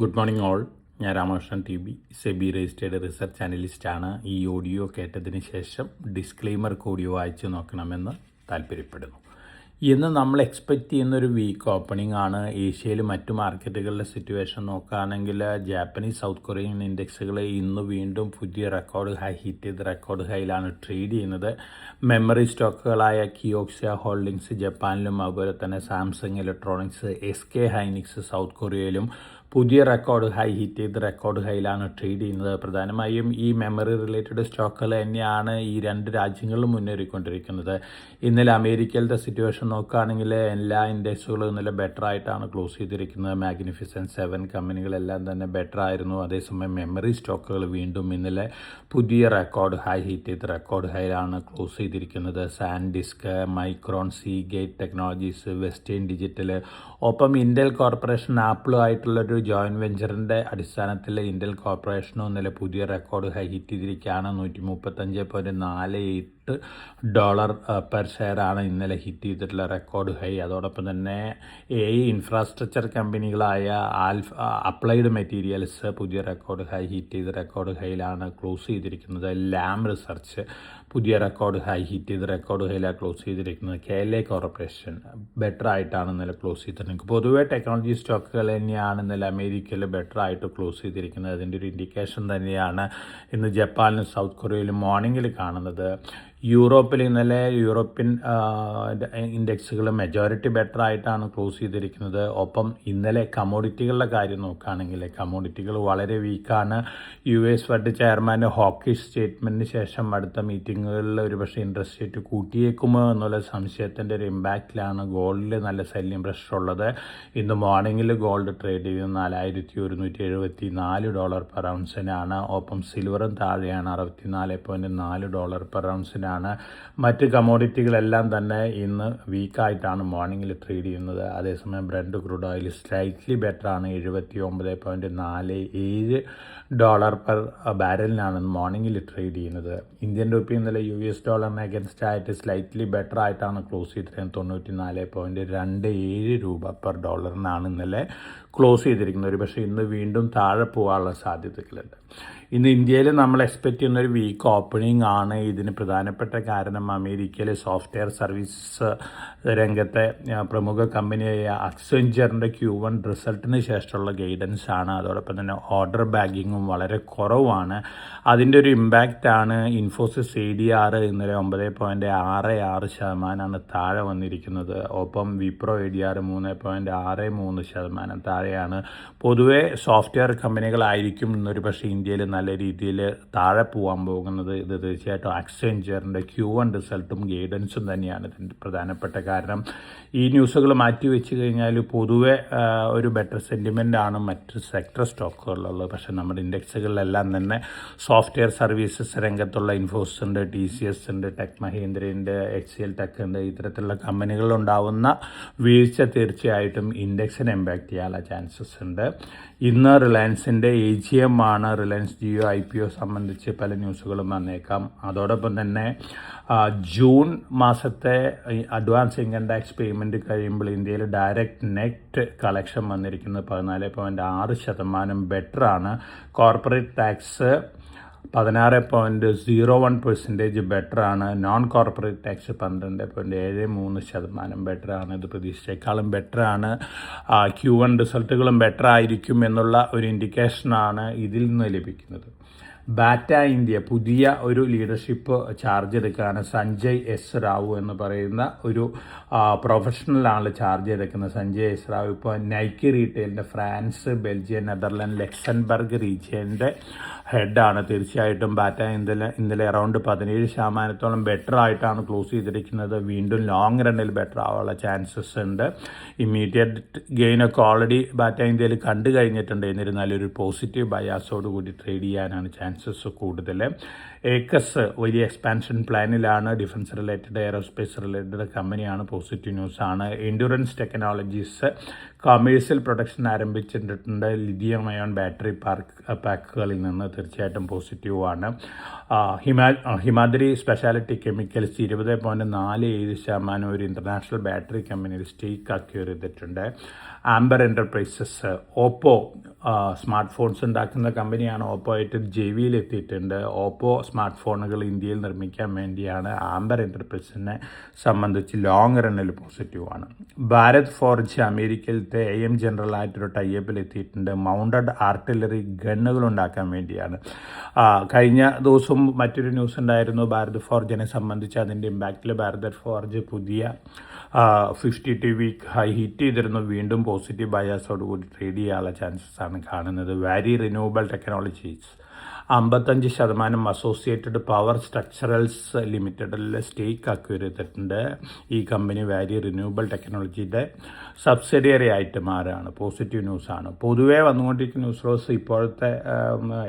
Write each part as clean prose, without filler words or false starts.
Good morning all. ഞാൻ Ramakrishnan T B, SEBI registered research അനലിസ്റ്റാണ്. ഈ ഓഡിയോ കേട്ടതിന് ശേഷം ഡിസ്ക്ലെയിമർ കൂടി വായിച്ചു നോക്കണമെന്ന് താല്പര്യപ്പെടുന്നു. ഇന്ന് നമ്മൾ എക്സ്പെക്റ്റ് ചെയ്യുന്നൊരു വീക്ക് ഓപ്പണിംഗ് ആണ്. ഏഷ്യയിൽ മറ്റു മാർക്കറ്റുകളുടെ സിറ്റുവേഷൻ നോക്കുകയാണെങ്കിൽ ജാപ്പനീസ്, സൗത്ത് കൊറിയൻ ഇൻഡെക്സുകൾ ഇന്ന് വീണ്ടും പുതിയ റെക്കോർഡ് ഹൈ ഹിറ്റ് ചെയ്ത് റെക്കോർഡ് ഹൈയിലാണ് ട്രേഡ് ചെയ്യുന്നത്. മെമ്മറി സ്റ്റോക്കുകളായ കിയോക്സിയ ഹോൾഡിങ്സ് ജപ്പാനിലും അതുപോലെ തന്നെ സാംസങ് ഇലക്ട്രോണിക്സ്, SK ഹൈനിക്സ് സൗത്ത് കൊറിയയിലും പുതിയ റെക്കോർഡ് ഹൈ ഹിറ്റ് ചെയ്ത് റെക്കോർഡ് ഹൈയിലാണ് ട്രേഡ് ചെയ്യുന്നത്. പ്രധാനമായും ഈ മെമ്മറി റിലേറ്റഡ് സ്റ്റോക്കുകൾ തന്നെയാണ് ഈ രണ്ട് രാജ്യങ്ങളിലും മുന്നേറിക്കൊണ്ടിരിക്കുന്നത്. ഇന്നലെ അമേരിക്കയിലത്തെ സിറ്റുവേഷൻ നോക്കുകയാണെങ്കിൽ എല്ലാ ഇൻഡെക്സുകളും ഇന്നലെ ബെറ്റർ ആയിട്ടാണ് ക്ലോസ് ചെയ്തിരിക്കുന്നത്. മാഗ്നിഫിസൻറ്റ് 7 കമ്പനികളെല്ലാം തന്നെ ബെറ്റർ ആയിരുന്നു. അതേസമയം മെമ്മറി സ്റ്റോക്കുകൾ വീണ്ടും ഇന്നലെ പുതിയ റെക്കോർഡ് ഹൈ ഹിറ്റ് ചെയ്ത് റെക്കോർഡ് ഹൈയിലാണ് ക്ലോസ് ചെയ്തിരിക്കുന്നത്. SanDisk, micron, Seagate technologies, western digital, ഒപ്പം ഇന്റൽ കോർപ്പറേഷൻ ആപ്പിളും ആയിട്ടുള്ളൊരു ജോയിൻറ്റ് വെഞ്ചറിൻ്റെ അടിസ്ഥാനത്തിൽ ഇന്റൽ കോർപ്പറേഷനും ഇന്നലെ പുതിയ റെക്കോർഡ് ഹൈ ഹിറ്റ് ചെയ്തിരിക്കുകയാണ്. $135.48 പെർ ഷെയറാണ് ഇന്നലെ ഹിറ്റ് ചെയ്തിട്ടുള്ള റെക്കോർഡ് ഹൈ. അതോടൊപ്പം തന്നെ AI ഇൻഫ്രാസ്ട്രക്ചർ കമ്പനികളായ അപ്ലൈഡ് മെറ്റീരിയൽസ് പുതിയ റെക്കോർഡ് ഹൈ ഹിറ്റ് ചെയ്ത് റെക്കോർഡ് ഹൈയിലാണ് ക്ലോസ് ചെയ്തിരിക്കുന്നത്. ലാം റിസർച്ച് പുതിയ റെക്കോർഡ് ഹൈ ഹിറ്റ് ചെയ്ത് റെക്കോർഡ് ഹൈയിലാണ് ക്ലോസ് ചെയ്തിരിക്കുന്നത്. KLA കോർപ്പറേഷൻ ബെറ്റർ ആയിട്ടാണ് ഇന്നലെ ക്ലോസ് ചെയ്തിരിക്കുന്നത്. പൊതുവെ ടെക്നോളജി സ്റ്റോക്കുകൾ തന്നെയാണ് ഇന്നലെ അമേരിക്കയിൽ ബെറ്റർ ആയിട്ട് ക്ലോസ് ചെയ്തിരിക്കുന്നത്. അതിൻ്റെ ഒരു ഇൻഡിക്കേഷൻ തന്നെയാണ് ഇന്ന് ജപ്പാനിലും സൗത്ത് കൊറിയയിലും മോർണിംഗിൽ കാണുന്നത്. യൂറോപ്പിൽ ഇന്നലെ യൂറോപ്യൻ ഇൻഡെക്സുകൾ മെജോറിറ്റി ബെറ്റർ ആയിട്ടാണ് ക്ലോസ് ചെയ്തിരിക്കുന്നത്. ഒപ്പം ഇന്നലെ കമ്മോഡിറ്റികളുടെ കാര്യം നോക്കുകയാണെങ്കിൽ കമ്മോഡിറ്റികൾ വളരെ വീക്കാണ്. US ഫെഡ് ചെയർമാൻ്റെ ഹോക്കിഷ് സ്റ്റേറ്റ്മെൻറ്റിന് ശേഷം അടുത്ത മീറ്റിങ്ങുകളിൽ ഒരുപക്ഷെ ഇൻട്രസ്റ്റ് റേറ്റ് കൂട്ടിയേക്കുമോ എന്നുള്ള സംശയത്തിൻ്റെ ഒരു ഇമ്പാക്റ്റിലാണ് ഗോൾഡിൽ നല്ല സെല്ലിംഗ് പ്രഷർ ഉള്ളത്. ഇന്ന് മോർണിംഗിൽ ഗോൾഡ് ട്രേഡ് ചെയ്ത് $4174 പെർ ഔൺസിനാണ്. ഒപ്പം സിൽവറും താഴെയാണ്, $64.4 പെർ ഔൺസിനാണ്. മറ്റ് കമ്മോഡിറ്റികളെല്ലാം തന്നെ ഇന്ന് വീക്കായിട്ടാണ് മോർണിംഗിൽ ട്രേഡ് ചെയ്യുന്നത്. അതേസമയം Brent crude oil slightly better ആണ്, $79.47 പെർ ബാരലിനാണ് മോർണിംഗിൽ ട്രേഡ് ചെയ്യുന്നത്. ഇന്ത്യൻ റുപ്പി ഇന്നലെ US ഡോളറിന് അഗൻസ്റ്റ് ആയിട്ട് സ്ലൈറ്റ്ലി ബെറ്റർ ആയിട്ടാണ് ക്ലോസ് ചെയ്തിരിക്കുന്നത്. $94.27 പെർ ഡോളറിനാണ് ഇന്നലെ ക്ലോസ് ചെയ്തിരിക്കുന്നത്. ഒരു പക്ഷേ ഇന്ന് വീണ്ടും താഴെ പോകാനുള്ള സാധ്യതകളുണ്ട്. ഇന്ന് ഇന്ത്യയിൽ നമ്മൾ എക്സ്പെക്റ്റ് ചെയ്യുന്നൊരു വീക്ക് ഓപ്പണിംഗ് ആണ്. ഇതിന് പ്രധാനപ്പെട്ട കാരണം അമേരിക്കയിലെ സോഫ്റ്റ്വെയർ സർവീസസ് രംഗത്തെ പ്രമുഖ കമ്പനിയായ അക്സെഞ്ചറിൻ്റെ Q1 റിസൾട്ടിന് ശേഷമുള്ള ഗൈഡൻസ് ആണ്. അതോടൊപ്പം തന്നെ ഓർഡർ ബാഗിങ്ങും വളരെ കുറവാണ്. അതിൻ്റെ ഒരു ഇമ്പാക്റ്റാണ് ഇൻഫോസിസ് ADR ഇന്നലെ 9.66% താഴെ വന്നിരിക്കുന്നത്. ഒപ്പം വിപ്രോ ADR 3.63% താഴെയാണ്. പൊതുവെ സോഫ്റ്റ്വെയർ കമ്പനികളായിരിക്കും ഇന്നൊരു പക്ഷേ ഇന്ത്യയിൽ നല്ല രീതിയിൽ താഴെ പോകാൻ പോകുന്നത്. ഇത് തീർച്ചയായിട്ടും അക്സെഞ്ചറിൻ്റെ Q1 റിസൾട്ടും ഗൈഡൻസും തന്നെയാണ് ഇതിൻ്റെ പ്രധാനപ്പെട്ട കാരണം. ഈ ന്യൂസുകൾ മാറ്റി വെച്ച് കഴിഞ്ഞാൽ പൊതുവെ ഒരു ബെറ്റർ സെൻറ്റിമെൻ്റ് ആണ് മറ്റ് സെക്ടർ സ്റ്റോക്കുകളിലുള്ളത്. പക്ഷേ നമ്മുടെ ഇൻഡെക്സുകളിലെല്ലാം തന്നെ സോഫ്റ്റ്വെയർ സർവീസസ് രംഗത്തുള്ള ഇൻഫോസിസ് ഉണ്ട്, TCS ഉണ്ട്, ടെക് മഹീന്ദ്രയുണ്ട്, HCL ടെക് ഉണ്ട്. ഇത്തരത്തിലുള്ള കമ്പനികളുണ്ടാവുന്ന വീഴ്ച തീർച്ചയായിട്ടും ഇൻഡെക്സിനെ ഇമ്പാക്റ്റ് ചെയ്യാനുള്ള ചാൻസസ് ഉണ്ട്. ഇന്ന് റിലയൻസിൻ്റെ AGM ആണ്. റിലയൻസ് ജിയോ IPO സംബന്ധിച്ച് പല ന്യൂസുകളും വന്നേക്കാം. അതോടൊപ്പം തന്നെ ജൂൺ മാസത്തെ അഡ്വാൻസ് ഇൻകം ടാക്സ് പേയ്മെൻറ്റ് കഴിയുമ്പോൾ ഇന്ത്യയിൽ ഡയറക്റ്റ് നെറ്റ് കളക്ഷൻ വന്നിരിക്കുന്നത് 14.6% ബെറ്ററാണ്. കോർപ്പറേറ്റ് ടാക്സ് 16.01% ബെറ്ററാണ്. നോൺ കോർപ്പറേറ്റ് ടാക്സ് 12.73% ബെറ്ററാണ്. ഇത് പ്രതീക്ഷിച്ചേക്കാളും ബെറ്ററാണ്. Q1 റിസൾട്ടുകളും ബെറ്റർ ആയിരിക്കും എന്നുള്ള ഒരു ഇൻഡിക്കേഷനാണ് ഇതിൽ നിന്ന് ലഭിക്കുന്നത്. ബാറ്റ ഇന്ത്യ പുതിയ ഒരു ലീഡർഷിപ്പ് ചാർജ് എടുക്കുകയാണ്. സഞ്ജയ് എസ് റാവു എന്ന് പറയുന്ന ഒരു പ്രൊഫഷണലാണ് ചാർജ് എടുക്കുന്നത്. സഞ്ജയ് എസ് റാവു ഇപ്പോൾ നൈക്കി റീറ്റെയിലിൻ്റെ ഫ്രാൻസ്, ബെൽജിയം, നെതർലൻഡ്, ലക്സംബർഗ് റീജിയൻ്റെ ഹെഡാണ്. തീർച്ചയായിട്ടും ബാറ്റ ഇന്നലെ അറൗണ്ട് 17% ബെറ്റർ ആയിട്ടാണ് ക്ലോസ് ചെയ്തിരിക്കുന്നത്. വീണ്ടും ലോങ് റണ്ണിൽ ബെറ്റർ ആവാനുള്ള ചാൻസസ് ഉണ്ട്. ഇമ്മീഡിയറ്റ് ഗെയിനൊക്കെ ഓൾറെഡി ബാറ്റ ഇന്ത്യയിൽ കണ്ടു കഴിഞ്ഞിട്ടുണ്ട്. എന്നിരുന്നാലും ഒരു പോസിറ്റീവ് ബയാസോട് കൂടി ട്രേഡ് ചെയ്യാനാണ് ചാൻസസ് കൂടുതൽ. ഏക്കസ് വലിയ എക്സ്പാൻഷൻ പ്ലാനിലാണ്. ഡിഫൻസ് റിലേറ്റഡ്, എയറോസ്പേസ് റിലേറ്റഡ് കമ്പനിയാണ്. പോസിറ്റീവ് ന്യൂസാണ്. എൻഡ്യൂറൻസ് ടെക്നോളജീസ് കൊമേഴ്സ്യൽ പ്രൊഡക്ഷൻ ആരംഭിച്ചിട്ടുണ്ട് ലിഥിയം അയോൺ ബാറ്ററി പാക്കുകളിൽ നിന്ന്. തീർച്ചയായിട്ടും പോസിറ്റീവാണ്. ഹിമാദ്രി സ്പെഷ്യാലിറ്റി കെമിക്കൽസ് 20.47% ഒരു ഇൻ്റർനാഷണൽ ബാറ്ററി കമ്പനിയിൽ സ്റ്റേക്ക് അക്വയർ ചെയ്തിട്ടുണ്ട്. Amber enterprises, Oppo smart phones ഉണ്ടാക്കുന്ന കമ്പനിയാണ്. ഓപ്പോ ആയിട്ട് ജെവിയിൽ എത്തിയിട്ടുണ്ട്. ഓപ്പോ സ്മാർട്ട് ഫോണുകൾ ഇന്ത്യയിൽ നിർമ്മിക്കാൻ വേണ്ടിയാണ്. ആംബർ എൻ്റർപ്രൈസിനെ സംബന്ധിച്ച് ലോങ് റണ്ണിൽ പോസിറ്റീവാണ്. ഭാരത് ഫോർജ് അമേരിക്കയിലത്തെ AM ജനറൽ ആയിട്ടൊരു ടൈപ്പിൽ എത്തിയിട്ടുണ്ട്. മൗണ്ടഡ് ആർട്ടിലറി ഗണ്ണുകൾ ഉണ്ടാക്കാൻ വേണ്ടിയാണ്. കഴിഞ്ഞ ദിവസം മറ്റൊരു ന്യൂസ് ഉണ്ടായിരുന്നു ഭാരത് ഫോർജിനെ സംബന്ധിച്ച്. അതിൻ്റെ ഇമ്പാക്റ്റിൽ ഭാരത് ഫോർജ് പുതിയ 52 വീക്ക് ഹൈ ഹിറ്റ് ചെയ്തിരുന്നു. വീണ്ടും പോസിറ്റീവ് ബയാസോടുകൂടി ട്രേഡ് ചെയ്യാനുള്ള ചാൻസസ് ആണ് കാണുന്നത്. വാരി റിന്യൂവബിൾ ടെക്നോളജീസ് 55% അസോസിയേറ്റഡ് പവർ സ്ട്രക്ചറൽസ് ലിമിറ്റഡിൽ സ്റ്റേക്ക് അക്വയർ ചെയ്തിട്ടുണ്ട്. ഈ കമ്പനി വാരി റിന്യൂവബിൾ ടെക്നോളജിയുടെ സബ്സിഡിയറി ആയിട്ട് മാറുകയാണ്. പോസിറ്റീവ് ന്യൂസാണ്. പൊതുവേ വന്നുകൊണ്ടിരിക്കുന്ന ന്യൂസ് സോഴ്സ് ഇപ്പോഴത്തെ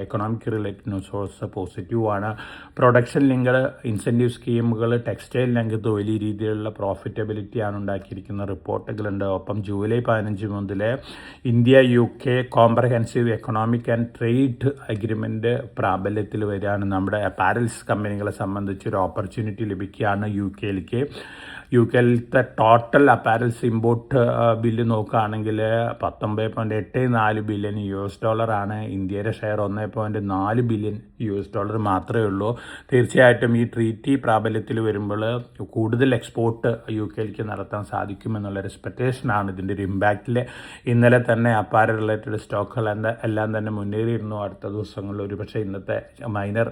എക്കണോമിക് റിലേറ്റഡ് ന്യൂസ് സോഴ്സ് പോസിറ്റീവാണ്. പ്രൊഡക്ഷൻ ലിങ്ക്ഡ് ഇൻസെൻറ്റീവ് സ്കീമുകൾ ടെക്സ്റ്റൈൽ രംഗത്ത് വലിയ രീതിയിലുള്ള പ്രോഫിറ്റബിലിറ്റിയാണ് ഉണ്ടാക്കിയിരിക്കുന്ന റിപ്പോർട്ടുകളുണ്ട്. ഒപ്പം ജൂലൈ 15 മുതൽ India UK comprehensive economic and trade agreement പ്രാബല്യത്തിൽ വരികയാണ്. നമ്മുടെ അപ്പാരൽസ് കമ്പനികളെ സംബന്ധിച്ചൊരു ഓപ്പർച്യൂണിറ്റി ലഭിക്കുകയാണ്. യുകെയിലത്തെ ടോട്ടൽ അപ്പാരൽസ് ഇമ്പോർട്ട് ബില്ല് നോക്കുകയാണെങ്കിൽ $19.84 ബില്യൺ ആണ്. ഇന്ത്യയുടെ ഷെയർ $1.4 ബില്യൺ മാത്രമേ ഉള്ളൂ. തീർച്ചയായിട്ടും ഈ ട്രീറ്റി പ്രാബല്യത്തിൽ വരുമ്പോൾ കൂടുതൽ എക്സ്പോർട്ട് യുകെയിലേക്ക് നടത്താൻ സാധിക്കുമെന്നുള്ളൊരു എക്സ്പെക്റ്റേഷനാണ്. ഇതിൻ്റെ ഒരു ഇമ്പാക്റ്റിൽ ഇന്നലെ തന്നെ അപ്പാരൽ റിലേറ്റഡ് സ്റ്റോക്കുകൾ എല്ലാം തന്നെ മുന്നേറിയിരുന്നു. അടുത്ത ദിവസങ്ങളിൽ ഒരുപക്ഷെ ഇന്നത്തെ മൈനർ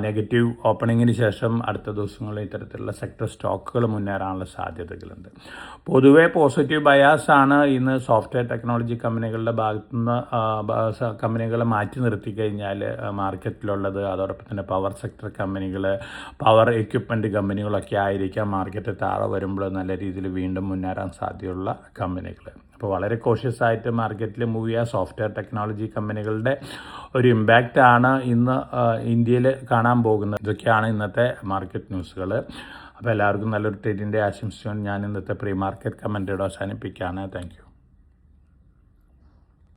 നെഗറ്റീവ് ഓപ്പണിങ്ങിന് ശേഷം അടുത്ത ദിവസങ്ങളിൽ ഇത്തരത്തിലുള്ള സെക്ടർ സ്റ്റോക്കുകൾ മുന്നേറാനുള്ള സാധ്യതകളുണ്ട്. പൊതുവേ പോസിറ്റീവ് ബയാസാണ് ഇന്ന് സോഫ്റ്റ്വെയർ ടെക്നോളജി കമ്പനികളുടെ ഭാഗത്തുനിന്ന് കമ്പനികളെ മാറ്റി നിർത്തി കഴിഞ്ഞാൽ മാർക്കറ്റിലുള്ളത്. അതോടൊപ്പം തന്നെ പവർ സെക്ടർ കമ്പനികൾ, പവർ എക്യുപ്മെൻറ്റ് കമ്പനികളൊക്കെ ആയിരിക്കാം മാർക്കറ്റ് താഴെ വരുമ്പോൾ നല്ല രീതിയിൽ വീണ്ടും മുന്നേറാൻ സാധ്യതയുള്ള കമ്പനികൾ. അപ്പോൾ വളരെ കോഷ്യസ് ആയിട്ട് മാർക്കറ്റിൽ മൂവ് ചെയ്യുക. സോഫ്റ്റ്വെയർ ടെക്നോളജി കമ്പനികളുടെ ഒരു ഇമ്പാക്റ്റാണ് ഇന്ന് ഇന്ത്യയിൽ കാണാൻ പോകുന്നത്. ഇതൊക്കെയാണ് ഇന്നത്തെ മാർക്കറ്റ് ന്യൂസുകൾ. അപ്പോൾ എല്ലാവർക്കും നല്ലൊരു ട്രേഡിൻ്റെ ആശംസിച്ചുകൊണ്ട് ഞാൻ ഇന്നത്തെ പ്രീ മാർക്കറ്റ് കമൻറ്റോട് അവസാനിപ്പിക്കുകയാണ്. Thank you.